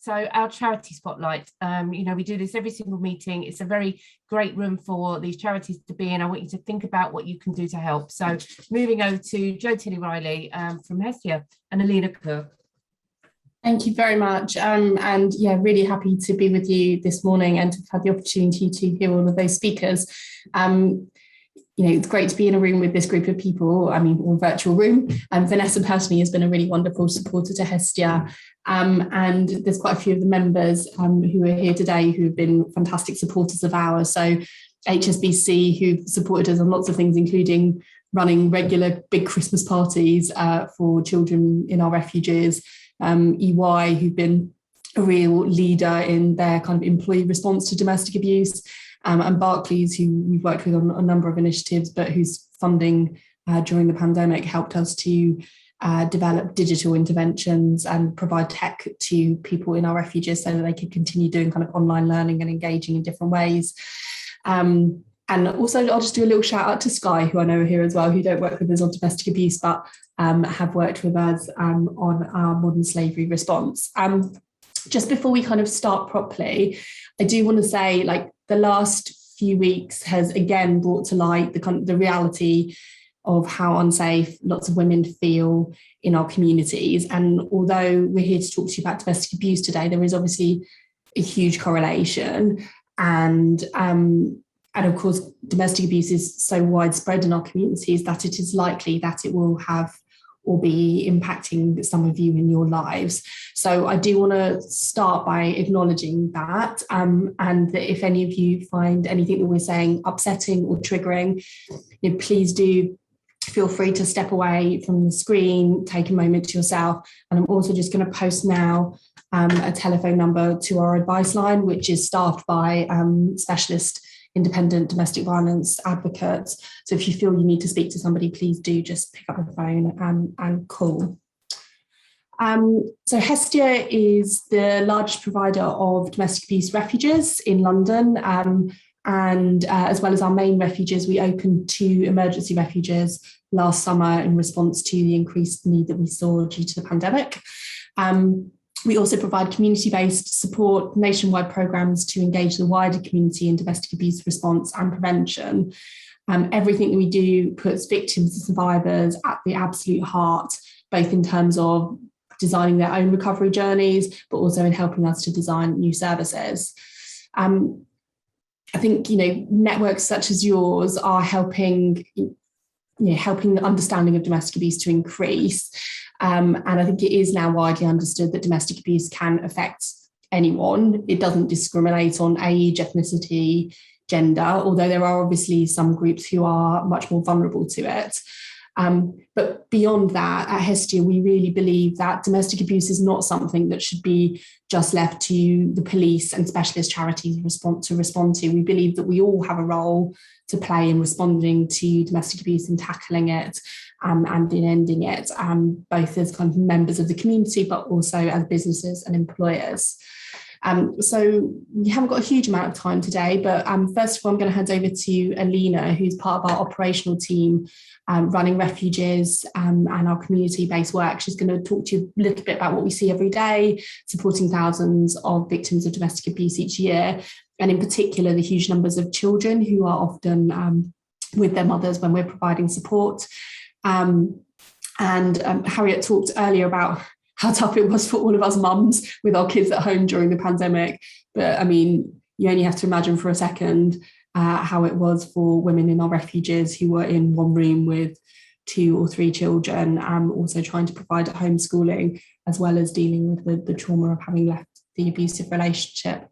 So our charity spotlight, we do this every single meeting. It's a very great room for these charities to be in. I want you to think about what you can do to help. So moving over to Jo Tilley-Riley from Hestia and Alina Cook. Thank you very much. And yeah, really happy to be with you this morning and to have had the opportunity to hear all of those speakers. It's great to be in a room with this group of people, or virtual room. Vanessa personally has been a really wonderful supporter to Hestia. And there's quite a few of the members who are here today who have been fantastic supporters of ours. So HSBC, who've supported us on lots of things, including running regular big Christmas parties for children in our refuges. EY, who've been a real leader in their kind of employee response to domestic abuse, and Barclays, who we've worked with on a number of initiatives, but whose funding during the pandemic helped us to develop digital interventions and provide tech to people in our refuges so that they could continue doing kind of online learning and engaging in different ways. And also, I'll just do a little shout out to Sky, who I know are here as well, who don't work with us on domestic abuse, but have worked with us on our modern slavery response. Just before we kind of start properly, I do want to say, the last few weeks has again brought to light the reality of how unsafe lots of women feel in our communities. And although we're here to talk to you about domestic abuse today, there is obviously a huge correlation. And of course, domestic abuse is so widespread in our communities that it is likely that it will have or be impacting some of you in your lives. So I do want to start by acknowledging that, and that if any of you find anything that we're saying upsetting or triggering, please do feel free to step away from the screen, take a moment to yourself. And I'm also just going to post now a telephone number to our advice line, which is staffed by specialist independent domestic violence advocates. So if you feel you need to speak to somebody, please do just pick up the phone and call. So Hestia is the largest provider of domestic abuse refuges in London. And as well as our main refuges, we opened 2 emergency refuges last summer in response to the increased need that we saw due to the pandemic. We also provide community-based support, nationwide programmes to engage the wider community in domestic abuse response and prevention. Everything that we do puts victims and survivors at the absolute heart, both in terms of designing their own recovery journeys, but also in helping us to design new services. I think, networks such as yours are helping the understanding of domestic abuse to increase. And I think it is now widely understood that domestic abuse can affect anyone. It doesn't discriminate on age, ethnicity, gender, although there are obviously some groups who are much more vulnerable to it. But beyond that, at Hestia, we really believe that domestic abuse is not something that should be just left to the police and specialist charities to respond to. We believe that we all have a role to play in responding to domestic abuse and tackling it and in ending it, both as kind of members of the community, but also as businesses and employers. So we haven't got a huge amount of time today, but first of all, I'm going to hand over to Alina, who's part of our operational team running refuges and our community-based work. She's going to talk to you a little bit about what we see every day, supporting thousands of victims of domestic abuse each year, and in particular, the huge numbers of children who are often with their mothers when we're providing support. Harriet talked earlier about how tough it was for all of us mums with our kids at home during the pandemic. But you only have to imagine for a second how it was for women in our refuges who were in one room with 2 or 3 children, also trying to provide homeschooling, as well as dealing with the trauma of having left the abusive relationship.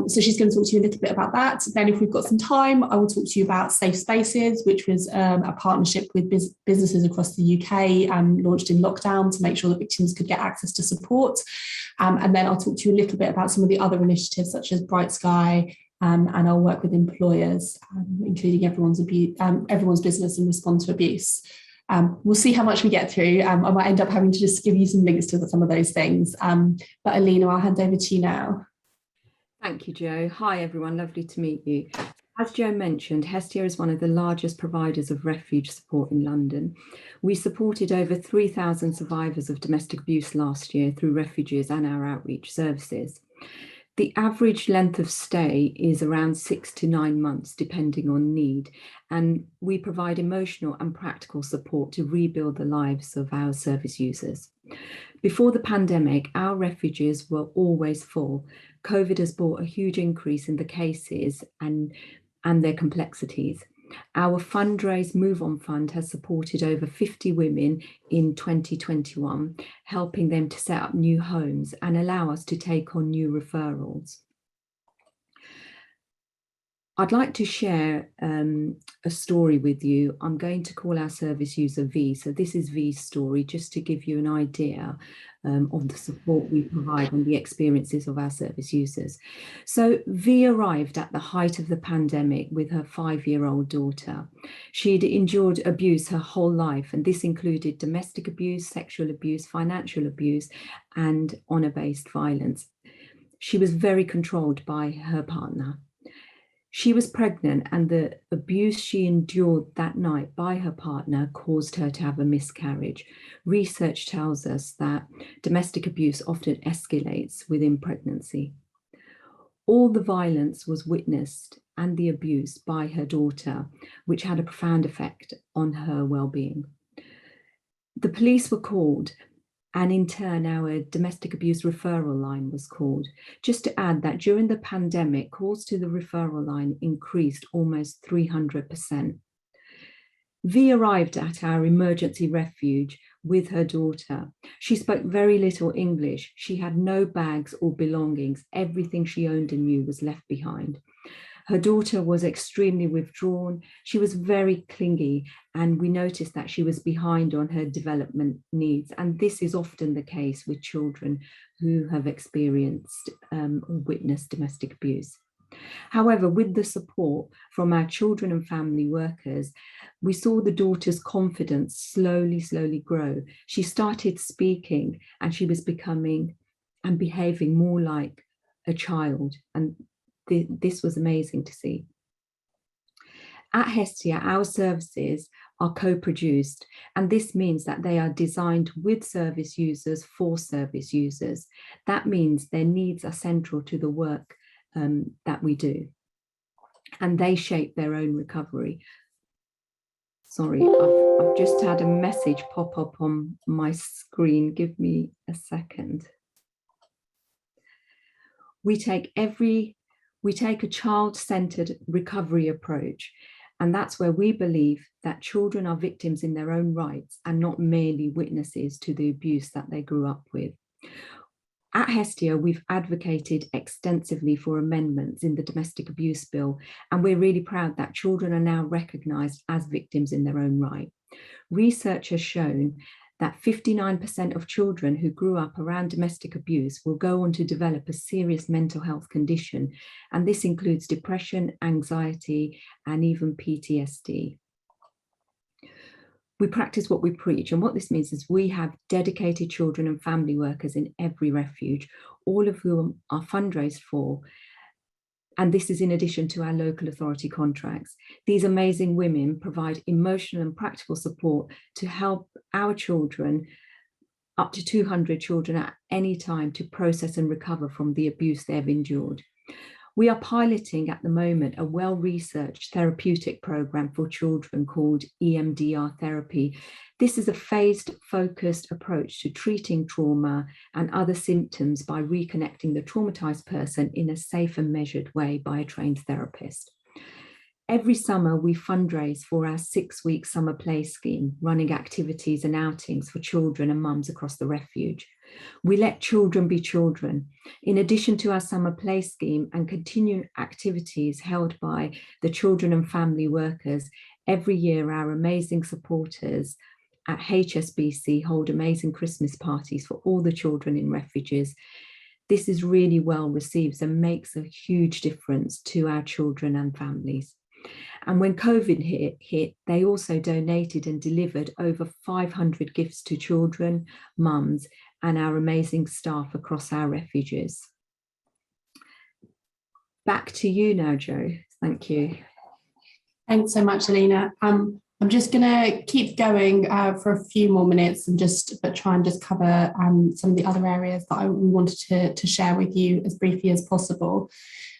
So she's going to talk to you a little bit about that. Then if we've got some time, I will talk to you about Safe Spaces, which was a partnership with businesses across the UK, launched in lockdown to make sure that victims could get access to support. And then I'll talk to you a little bit about some of the other initiatives such as Bright Sky, and I'll work with employers, including everyone's business in response to abuse. We'll see how much we get through. I might end up having to just give you some links to some of those things. But Alina, I'll hand over to you now. Thank you, Jo. Hi, everyone. Lovely to meet you. As Jo mentioned, Hestia is one of the largest providers of refuge support in London. We supported over 3,000 survivors of domestic abuse last year through refuges and our outreach services. The average length of stay is around 6 to 9 months, depending on need, and we provide emotional and practical support to rebuild the lives of our service users. Before the pandemic, our refuges were always full. COVID has brought a huge increase in the cases and their complexities. Our fundraise Move On Fund has supported over 50 women in 2021, helping them to set up new homes and allow us to take on new referrals. I'd like to share a story with you. I'm going to call our service user V. So this is V's story, just to give you an idea of the support we provide and the experiences of our service users. So V arrived at the height of the pandemic with her 5-year-old daughter. She'd endured abuse her whole life, and this included domestic abuse, sexual abuse, financial abuse, and honor-based violence. She was very controlled by her partner. She was pregnant, and the abuse she endured that night by her partner caused her to have a miscarriage. Research tells us that domestic abuse often escalates within pregnancy. All the violence was witnessed and the abuse by her daughter, which had a profound effect on her well-being. The police were called, and in turn, our domestic abuse referral line was called. Just to add that during the pandemic, calls to the referral line increased almost 300%. V arrived at our emergency refuge with her daughter. She spoke very little English. She had no bags or belongings. Everything she owned and knew was left behind. Her daughter was extremely withdrawn. She was very clingy, and we noticed that she was behind on her development needs. And this is often the case with children who have experienced or witnessed domestic abuse. However, with the support from our children and family workers, we saw the daughter's confidence slowly grow. She started speaking, and she was becoming and behaving more like a child. And this was amazing to see. At Hestia, our services are co-produced, and this means that they are designed with service users for service users. That means their needs are central to the work that we do, and they shape their own recovery. Sorry, I've just had a message pop up on my screen. Give me a second. We take a child-centered recovery approach, and that's where we believe that children are victims in their own rights and not merely witnesses to the abuse that they grew up with. At Hestia, we've advocated extensively for amendments in the domestic abuse bill, and we're really proud that children are now recognised as victims in their own right. Research has shown that 59% of children who grew up around domestic abuse will go on to develop a serious mental health condition, and this includes depression, anxiety, and even PTSD. We practice what we preach, and what this means is we have dedicated children and family workers in every refuge, all of whom are fundraised for. And this is in addition to our local authority contracts. These amazing women provide emotional and practical support to help our children, up to 200 children at any time, to process and recover from the abuse they've endured. We are piloting at the moment a well-researched therapeutic program for children called EMDR therapy. This is a phased, focused approach to treating trauma and other symptoms by reconnecting the traumatized person in a safe and measured way by a trained therapist. Every summer, we fundraise for our 6-week summer play scheme, running activities and outings for children and mums across the refuge. We let children be children. In addition to our summer play scheme and continuing activities held by the children and family workers, every year our amazing supporters at HSBC hold amazing Christmas parties for all the children in refuges. This is really well received and makes a huge difference to our children and families. And when COVID hit, they also donated and delivered over 500 gifts to children, mums, and our amazing staff across our refuges. Back to you now, Jo. Thank you. Thanks so much, Alina. I'm just going to keep going for a few more minutes and but try and just cover some of the other areas that we wanted to share with you as briefly as possible.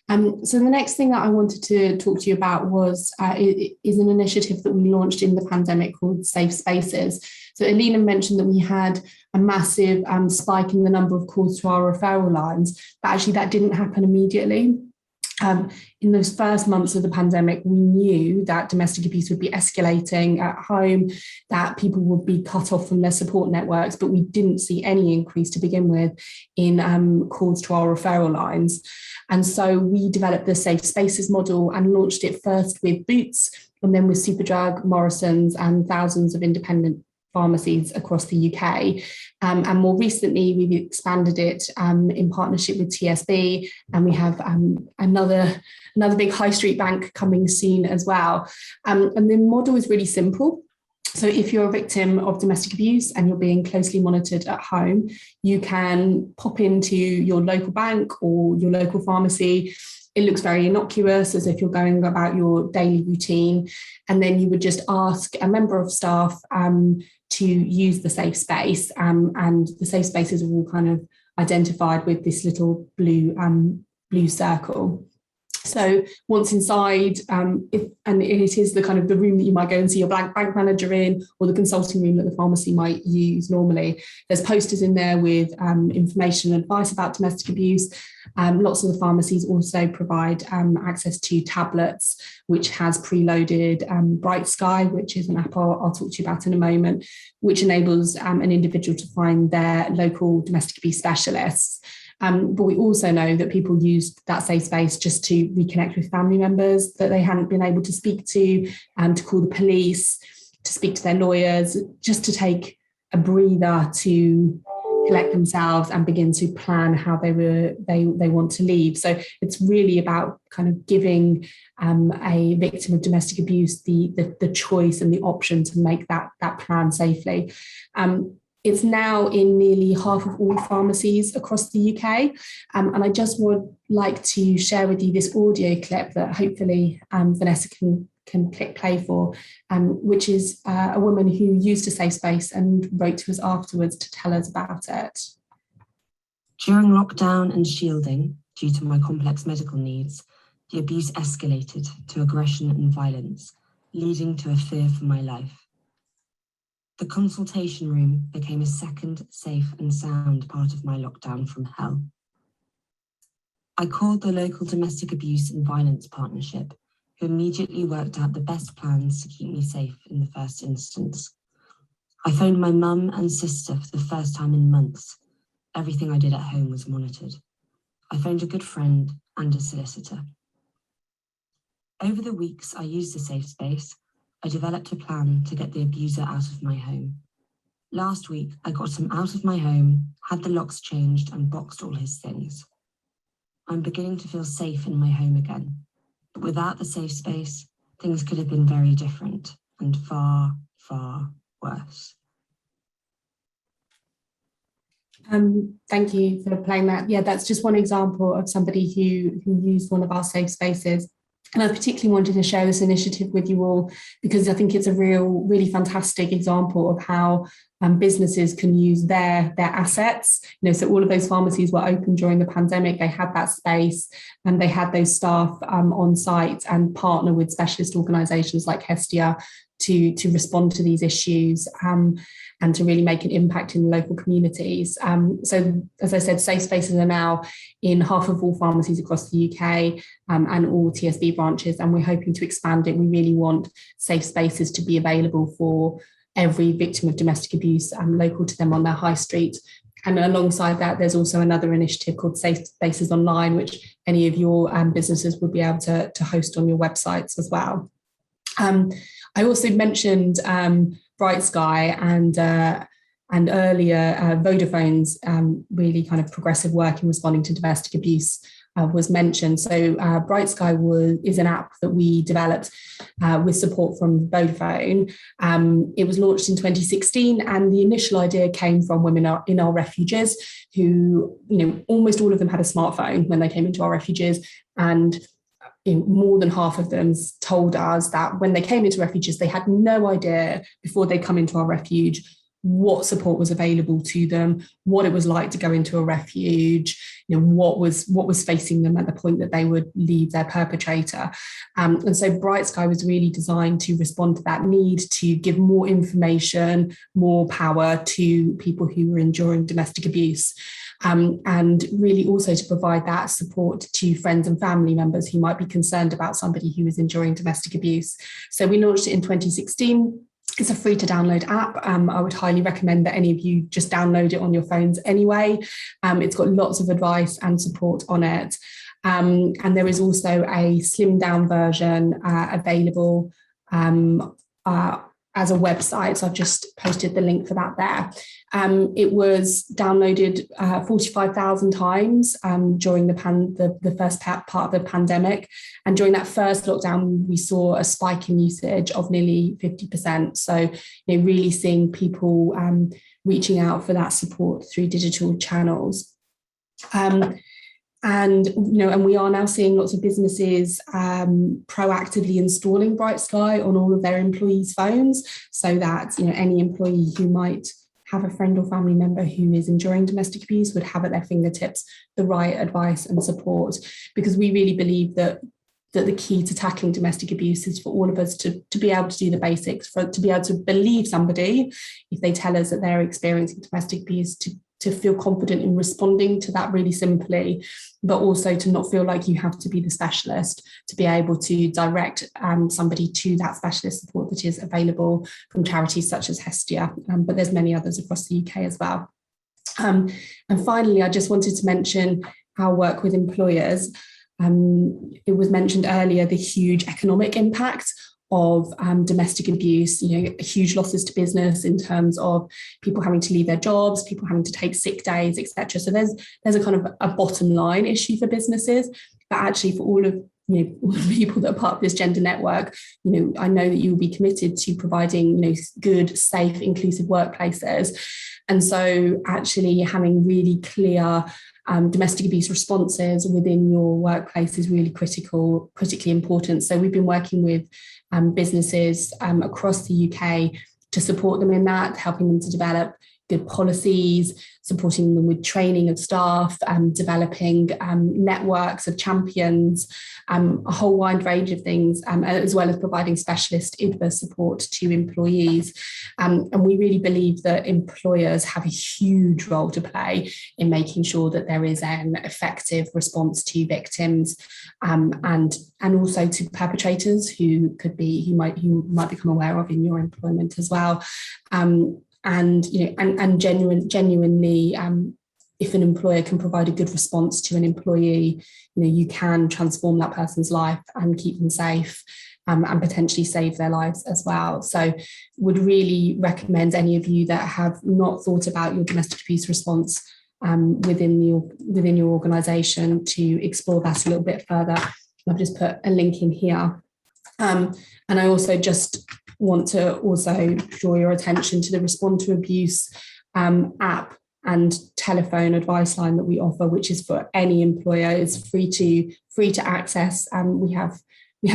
So the next thing that I wanted to talk to you about is an initiative that we launched in the pandemic called Safe Spaces. So Alina mentioned that we had a massive spike in the number of calls to our referral lines, but actually that didn't happen immediately. In those first months of the pandemic, we knew that domestic abuse would be escalating at home, that people would be cut off from their support networks, but we didn't see any increase to begin with in calls to our referral lines. And so we developed the Safe Spaces model and launched it first with Boots and then with Superdrug, Morrison's and thousands of independent pharmacies across the UK. And more recently, we've expanded it in partnership with TSB, and we have another big high street bank coming soon as well. And the model is really simple. So if you're a victim of domestic abuse and you're being closely monitored at home, you can pop into your local bank or your local pharmacy. It looks very innocuous, as if you're going about your daily routine. And then you would just ask a member of staff to use the safe space. And the safe spaces are all kind of identified with this little blue circle. So once inside, it is the kind of the room that you might go and see your bank manager in, or the consulting room that the pharmacy might use normally. There's posters in there with information and advice about domestic abuse. Lots of the pharmacies also provide access to tablets, which has preloaded Bright Sky, which is an app I'll talk to you about in a moment, which enables an individual to find their local domestic abuse specialists. But we also know that people used that safe space just to reconnect with family members that they hadn't been able to speak to call the police, to speak to their lawyers, just to take a breather, to collect themselves and begin to plan how they want to leave. So it's really about kind of giving a victim of domestic abuse the choice and the option to make that plan safely. It's now in nearly half of all pharmacies across the UK. And I just would like to share with you this audio clip that hopefully Vanessa can click play for, which is a woman who used a safe space and wrote to us afterwards to tell us about it. During lockdown and shielding, due to my complex medical needs, the abuse escalated to aggression and violence, leading to a fear for my life. The consultation room became a second safe and sound part of my lockdown from hell. I called the local domestic abuse and violence partnership, who immediately worked out the best plans to keep me safe in the first instance. I phoned my mum and sister for the first time in months. Everything I did at home was monitored. I phoned a good friend and a solicitor. Over the weeks I used the safe space, I developed a plan to get the abuser out of my home. Last week, I got him out of my home, had the locks changed and boxed all his things. I'm beginning to feel safe in my home again, but without the safe space, things could have been very different and far, far worse. Thank you for playing that. Yeah, that's just one example of somebody who used one of our safe spaces. And I particularly wanted to share this initiative with you all because I think it's a really fantastic example of how businesses can use their assets. So all of those pharmacies were open during the pandemic. They had that space and they had those staff on site and partner with specialist organisations like Hestia to respond to these issues and to really make an impact in local communities. So as I said, safe spaces are now in half of all pharmacies across the UK and all TSB branches, and we're hoping to expand it. We really want safe spaces to be available for every victim of domestic abuse local to them on their high street. And alongside that, there's also another initiative called Safe Spaces Online, which any of your businesses would be able to host on your websites as well. I also mentioned Bright Sky and earlier Vodafone's really kind of progressive work in responding to domestic abuse was mentioned. So Bright Sky is an app that we developed with support from Vodafone. It was launched in 2016, and the initial idea came from women in our refuges who, almost all of them had a smartphone when they came into our refuges, and more than half of them told us that when they came into refuges, they had no idea before they come into our refuge what support was available to them, what it was like to go into a refuge, what was facing them at the point that they would leave their perpetrator. And so Bright Sky was really designed to respond to that need, to give more information, more power to people who were enduring domestic abuse. And really also to provide that support to friends and family members who might be concerned about somebody who is enduring domestic abuse. So we launched it in 2016. It's a free to download app. I would highly recommend that any of you just download it on your phones anyway. It's got lots of advice and support on it. And there is also a slimmed down version available as a website. So I've just posted the link for that there. It was downloaded 45,000 times during the first part of the pandemic. And during that first lockdown, we saw a spike in usage of nearly 50%. So, really seeing people reaching out for that support through digital channels. And we are now seeing lots of businesses proactively installing Bright Sky on all of their employees' phones, so that any employee who might have a friend or family member who is enduring domestic abuse would have at their fingertips the right advice and support. Because we really believe that the key to tackling domestic abuse is for all of us to be able to do the basics, to be able to believe somebody if they tell us that they're experiencing domestic abuse, to feel confident in responding to that really simply, but also to not feel like you have to be the specialist, to be able to direct somebody to that specialist support that is available from charities such as Hestia, but there's many others across the UK as well. And finally, I just wanted to mention our work with employers. It was mentioned earlier, the huge economic impact of domestic abuse, huge losses to business in terms of people having to leave their jobs, people having to take sick days, etc. So there's a kind of a bottom line issue for businesses, but actually for all of all the people that are part of this gender network, I know that you will be committed to providing good, safe, inclusive workplaces. And so actually having really clear domestic abuse responses within your workplace is really critically important. So we've been working with businesses across the UK to support them in that, helping them to develop good policies, supporting them with training of staff, developing networks of champions, a whole wide range of things, as well as providing specialist IDVA support to employees. And we really believe that employers have a huge role to play in making sure that there is an effective response to victims, and also to perpetrators who might become aware of in your employment as well. And genuinely, if an employer can provide a good response to an employee, you can transform that person's life and keep them safe, and potentially save their lives as well. So would really recommend any of you that have not thought about your domestic abuse response within your organisation to explore that a little bit further. I've just put a link in here. And I also just want to also draw your attention to the Respond to Abuse app and telephone advice line that we offer, which is for any employer. It's free to access. We have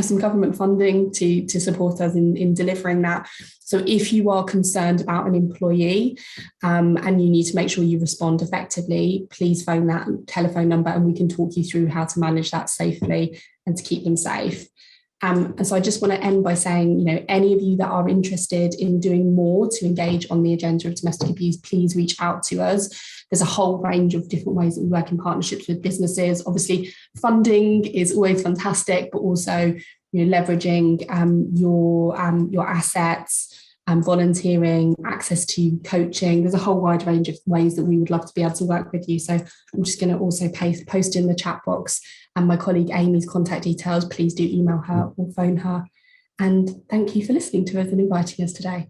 some government funding to support us in delivering that. So if you are concerned about an employee and you need to make sure you respond effectively, please phone that telephone number and we can talk you through how to manage that safely and to keep them safe. And so I just want to end by saying, any of you that are interested in doing more to engage on the agenda of domestic abuse, please reach out to us. There's a whole range of different ways that we work in partnerships with businesses. Obviously, funding is always fantastic, but also leveraging your assets, volunteering, access to coaching. There's a whole wide range of ways that we would love to be able to work with you. So I'm just going to also post in the chat box and my colleague Amy's contact details. Please do email her or phone her. And thank you for listening to us and inviting us today.